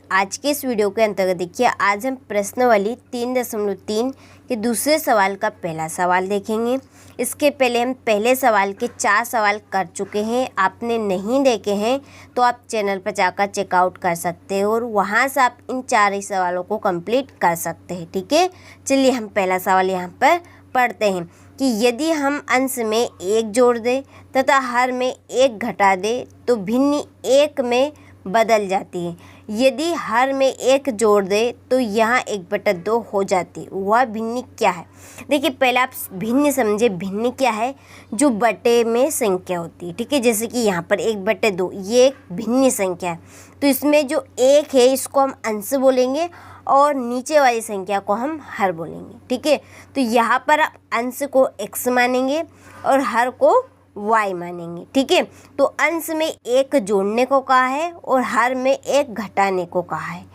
आज के इस वीडियो के अंतर्गत देखिए, आज हम प्रश्नावली 3.3 के दूसरे सवाल का पहला सवाल देखेंगे। इसके पहले हम पहले सवाल के 4 सवाल कर चुके हैं। आपने नहीं देखे हैं तो आप चैनल पर जाकर चेकआउट कर सकते हो और वहां से आप इन 4 ही सवालों को कंप्लीट कर सकते हैं। ठीक है, चलिए हम पहला सवाल यहाँ पर पढ़ते हैं कि यदि हम अंश में 1 जोड़ दें तथा हर में 1 घटा दें तो भिन्न 1 में बदल जाती है। यदि हर में 1 जोड़ दे तो यहाँ 1/2 हो जाती है। वह भिन्न क्या है? देखिए, पहले आप भिन्न समझे। भिन्न क्या है? जो बटे में संख्या होती है। ठीक है, जैसे कि यहाँ पर 1/2 ये एक भिन्न संख्या है, तो इसमें जो 1 है इसको हम अंश बोलेंगे और नीचे वाली संख्या को हम हर बोलेंगे। ठीक है, तो यहाँ पर आप अंश को x मानेंगे और हर को y मानेंगे। ठीक है, तो अंश में 1 जोड़ने को कहा है और हर में 1 घटाने को कहा है,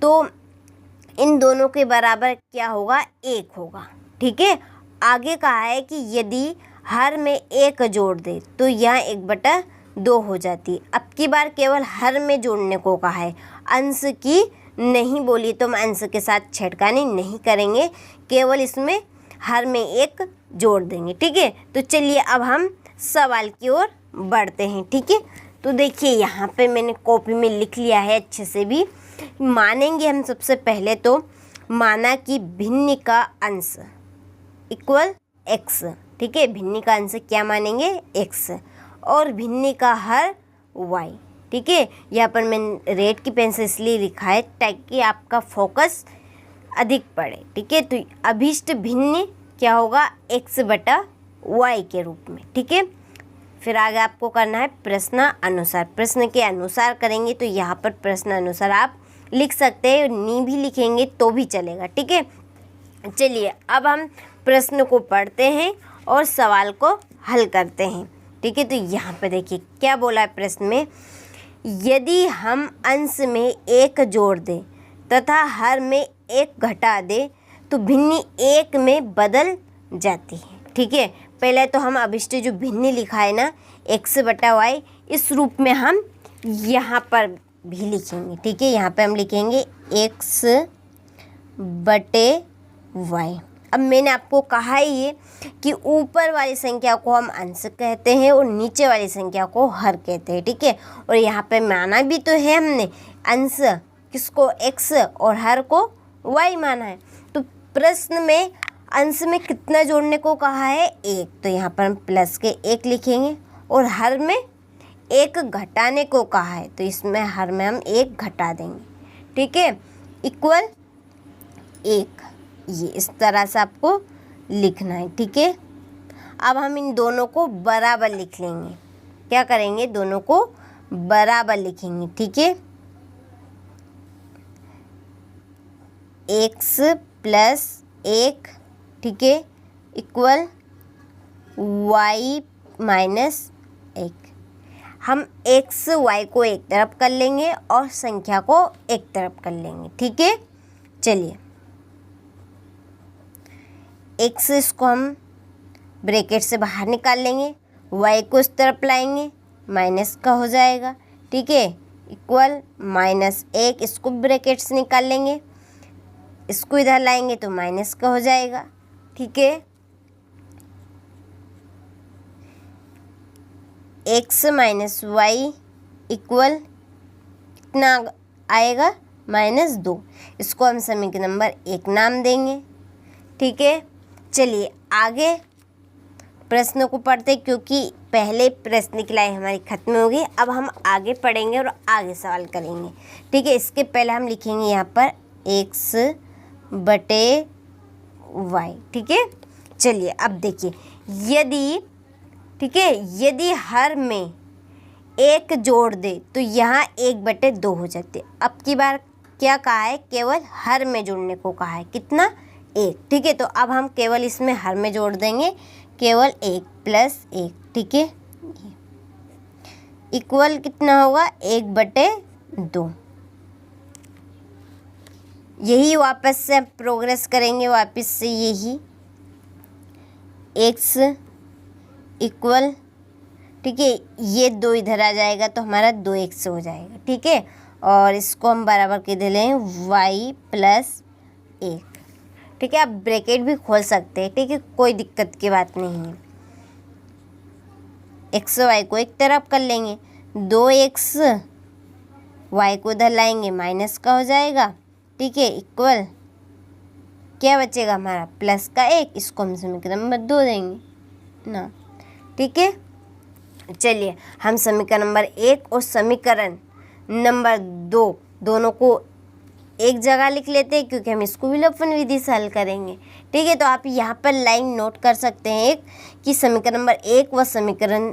तो इन दोनों के बराबर क्या होगा? 1 होगा। ठीक है, आगे कहा है कि यदि हर में 1 जोड़ दे तो यहाँ 1/2 हो जाती है। अब की बार केवल हर में जोड़ने को कहा है, अंश की नहीं बोली, तो हम अंश के साथ छेड़खानी नहीं करेंगे, केवल इसमें हर में 1 जोड़ देंगे। ठीक है, तो चलिए अब हम सवाल की ओर बढ़ते हैं। ठीक है, तो देखिए यहाँ पे मैंने कॉपी में लिख लिया है अच्छे से भी। मानेंगे हम सबसे पहले तो, माना कि भिन्न का अंश इक्वल x। ठीक है, भिन्न का अंश क्या मानेंगे? x और भिन्न का हर y। ठीक है, यहाँ पर मैंने रेड की पेन से इसलिए लिखा है ताकि आपका फोकस अधिक पड़े। ठीक है, तो अभिष्ट भिन्न क्या होगा? x/y के रूप में। ठीक है, फिर आगे आपको करना है प्रश्न अनुसार। प्रश्न के अनुसार करेंगे तो यहाँ पर प्रश्न अनुसार आप लिख सकते हैं, नी भी लिखेंगे तो भी चलेगा। ठीक है, चलिए अब हम प्रश्न को पढ़ते हैं और सवाल को हल करते हैं। ठीक है, तो यहाँ पर देखिए क्या बोला है प्रश्न में, यदि हम अंश में 1 जोड़ दें तथा हर में 1 घटा दें तो भिन्न 1 में बदल जाती है। ठीक है, पहले तो हम अभिष्ट जो भिन्न लिखा है ना x/y, इस रूप में हम यहाँ पर भी लिखेंगे। ठीक है, यहाँ पे हम लिखेंगे x/y। अब मैंने आपको कहा ही है कि ऊपर वाली संख्या को हम अंश कहते हैं और नीचे वाली संख्या को हर कहते हैं। ठीक है, और यहाँ पे माना भी तो है हमने, अंश किसको? x और हर को y माना है। तो प्रश्न में अंश में कितना जोड़ने को कहा है? 1, तो यहाँ पर हम प्लस के 1 लिखेंगे और हर में 1 घटाने को कहा है, तो इसमें हर में हम 1 घटा देंगे। ठीक है, इक्वल 1। ये इस तरह से आपको लिखना है। ठीक है, अब हम इन दोनों को बराबर लिख लेंगे। क्या करेंगे? दोनों को बराबर लिखेंगे। ठीक है, x+1, ठीक है, इक्वल y-1। हम x y को एक तरफ कर लेंगे और संख्या को एक तरफ कर लेंगे। ठीक है, चलिए x इसको हम ब्रैकेट से बाहर निकाल लेंगे, y को इस तरफ लाएंगे, माइनस का हो जाएगा। ठीक है, इक्वल -1, इसको ब्रैकेट से निकाल लेंगे, इसको इधर लाएंगे तो माइनस का हो जाएगा। ठीक है, x - y इक्वल कितना आएगा? -2। इसको हम समीकरण नंबर 1 नाम देंगे। ठीक है, चलिए आगे प्रश्नों को पढ़ते, क्योंकि पहले प्रश्न की लाइन हमारी खत्म हो गई। अब हम आगे पढ़ेंगे और आगे सवाल करेंगे। ठीक है, इसके पहले हम लिखेंगे यहाँ पर x/y। ठीक है, चलिए अब देखिए, यदि, ठीक है, यदि हर में 1 जोड़ दे तो यहाँ 1/2 हो जाते। अब की बार क्या कहा है? केवल हर में जोड़ने को कहा है। कितना? 1। ठीक है, तो अब हम केवल इसमें हर में जोड़ देंगे, केवल 1 + 1। ठीक है, इक्वल कितना होगा? 1/2। यही वापस से प्रोग्रेस करेंगे, वापस से यही x इक्वल, ठीक है, ये 2 इधर आ जाएगा तो हमारा 2x हो जाएगा। ठीक है, और इसको हम बराबर के दे लें y प्लस 1। ठीक है, आप ब्रैकेट भी खोल सकते हैं, ठीक है, कोई दिक्कत की बात नहीं है। एक्स वाई को एक तरफ कर लेंगे, 2x y को इधर लाएंगे माइनस का हो जाएगा, ठीक है, इक्वल क्या बचेगा हमारा प्लस का 1, इसको हम समीकरण नंबर 2 देंगे ना। ठीक है, चलिए हम समीकरण नंबर 1 और समीकरण नंबर 2 दोनों को एक जगह लिख लेते हैं, क्योंकि हम इसको विलोपन विधि से हल करेंगे। ठीक है, तो आप यहाँ पर लाइन नोट कर सकते हैं एक कि समीकरण नंबर 1 व समीकरण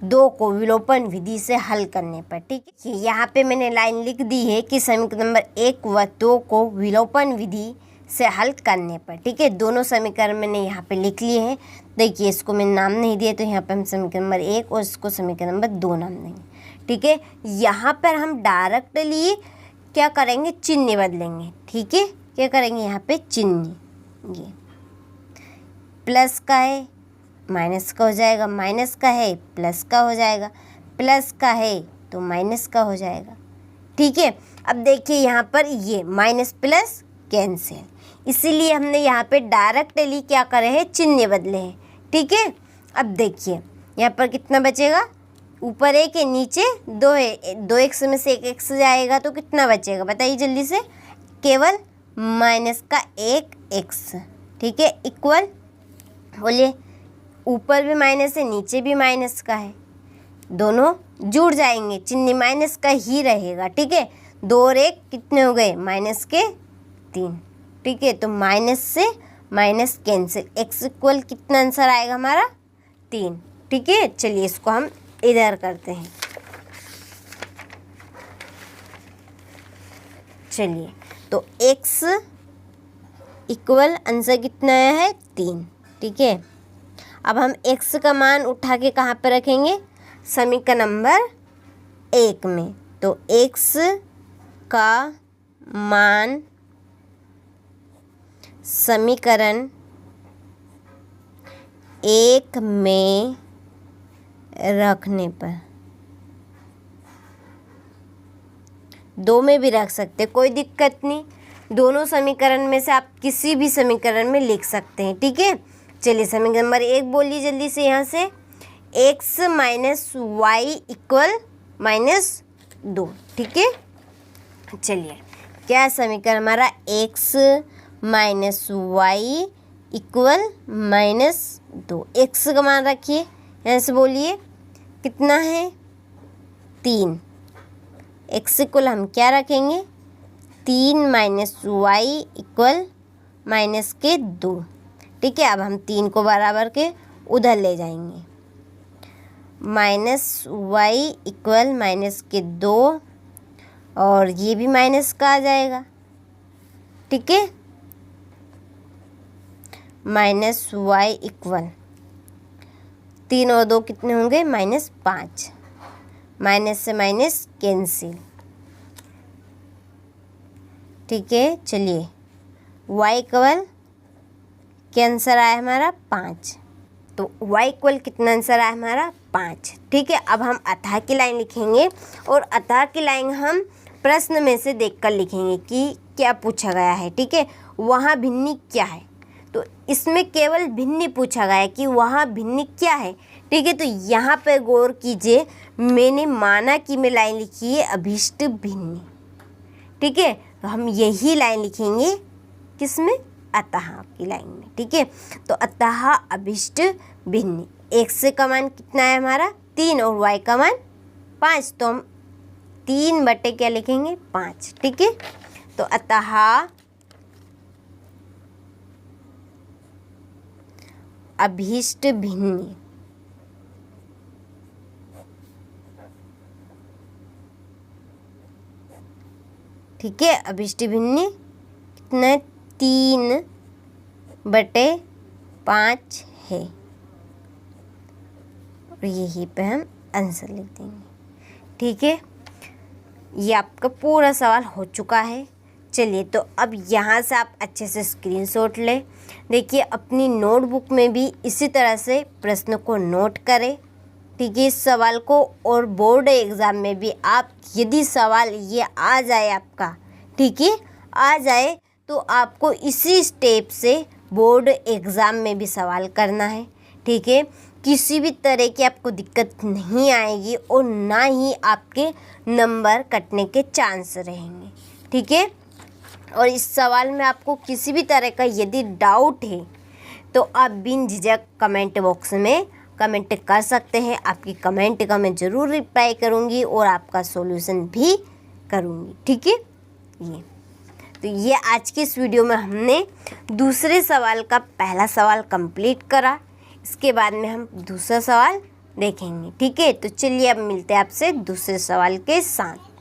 2 को विलोपन विधि से हल करने पर। ठीक है, यहाँ पे मैंने लाइन लिख दी है कि समीकरण नंबर 1 व 2 को विलोपन विधि से हल करने पर। ठीक है, दोनों समीकरण मैंने यहाँ पे लिख लिए हैं। देखिए, इसको मैंने नाम नहीं दिया, तो यहाँ पे हम समीकरण नंबर 1 और इसको समीकरण नंबर 2 नाम देंगे। ठीक है, यहाँ पर हम डायरेक्टली क्या करेंगे, चिन्ह बदलेंगे। ठीक है, क्या करेंगे यहाँ पे चिन्ह, ये प्लस का है माइनस का हो जाएगा, माइनस का है प्लस का हो जाएगा, प्लस का है तो माइनस का हो जाएगा। ठीक है, अब देखिए यहाँ पर ये माइनस प्लस कैंसिल, इसीलिए हमने यहाँ पे डायरेक्टली क्या करे हैं, चिन्ह बदले हैं। ठीक है, अब देखिए यहाँ पर कितना बचेगा, ऊपर 1 है नीचे 2 है, 2x में से 1x जाएगा तो कितना बचेगा बताइए जल्दी से, केवल माइनस का 1x। ठीक है, इक्वल बोलिए, ऊपर भी माइनस है नीचे भी माइनस का है, दोनों जुड़ जाएंगे, चिन्ह माइनस का ही रहेगा। ठीक है, 2 और 1 कितने हो गए, माइनस के 3। ठीक है, तो माइनस से माइनस कैंसिल, x इक्वल कितना आंसर आएगा हमारा 3। ठीक है, चलिए इसको हम इधर करते हैं। चलिए, तो x इक्वल आंसर कितना आया है 3। ठीक है, अब हम x का मान उठा के कहाँ पर रखेंगे, समीकरण नंबर 1 में। तो x का मान समीकरण 1 में रखने पर, 2 में भी रख सकते, कोई दिक्कत नहीं, दोनों समीकरण में से आप किसी भी समीकरण में लिख सकते हैं। ठीक है, चलिए समीकरण नंबर 1 बोलिए जल्दी से यहाँ से, x माइनस वाई इक्वल -2। ठीक है, चलिए क्या समीकरण हमारा, x minus y equal -2। x का मान रखिए, यहाँ से बोलिए कितना है 3, x इक्वल हम क्या रखेंगे 3 माइनस वाई इक्वल -2। ठीक है, अब हम 3 को बराबर के उधर ले जाएंगे, -y इक्वल -2 और ये भी माइनस का आ जाएगा। ठीक है, -y इक्वल 3 और 2 कितने होंगे -5, माइनस से माइनस कैंसिल। ठीक है, चलिए y इक्वल क्या आंसर आया हमारा 5, तो y इक्वल कितना आंसर आया हमारा 5। ठीक है, अब हम अतः की लाइन लिखेंगे और अतः की लाइन हम प्रश्न में से देखकर लिखेंगे कि क्या पूछा गया है। ठीक है, वहाँ भिन्नी क्या है, तो इसमें केवल भिन्नी पूछा गया है कि वहाँ भिन्नी क्या है। ठीक है, तो यहाँ पर गौर कीजिए, मैंने माना कि मैं लाइन लिखी है अभिष्ट भिन्नी। ठीक है, तो हम यही लाइन लिखेंगे किसमें, अतः की लाइन में। ठीक है, तो अतः अभिष्ट भिन्नी, x का मान कितना है हमारा 3 और y का मान 5, तो हम 3 बटे क्या लिखेंगे 5। ठीक है, तो अतः अभिष्ट भिन्नी ठीक है, अभिष्ट भिन्नी कितना है 3 बटे 5 है, और यहीं पे हम आंसर लिख देंगे। ठीक है, ये आपका पूरा सवाल हो चुका है। चलिए, तो अब यहाँ से आप अच्छे से स्क्रीनशॉट लें। देखिए, अपनी नोटबुक में भी इसी तरह से प्रश्न को नोट करें। ठीक है, इस सवाल को। और बोर्ड एग्ज़ाम में भी आप यदि सवाल ये आ जाए आपका, ठीक है, आ जाए, तो आपको इसी स्टेप से बोर्ड एग्ज़ाम में भी सवाल करना है, ठीक है। किसी भी तरह की आपको दिक्कत नहीं आएगी और ना ही आपके नंबर कटने के चांस रहेंगे, ठीक है। और इस सवाल में आपको किसी भी तरह का यदि डाउट है तो आप बिन झिझक कमेंट बॉक्स में कमेंट कर सकते हैं। आपकी कमेंट का मैं ज़रूर रिप्लाई करूँगी और आपका सॉल्यूशन भी करूँगी, ठीक है। ये आज के इस वीडियो में हमने दूसरे सवाल का पहला सवाल कंप्लीट करा। इसके बाद में हम दूसरा सवाल देखेंगे, ठीक है। तो चलिए अब मिलते हैं आपसे दूसरे सवाल के साथ।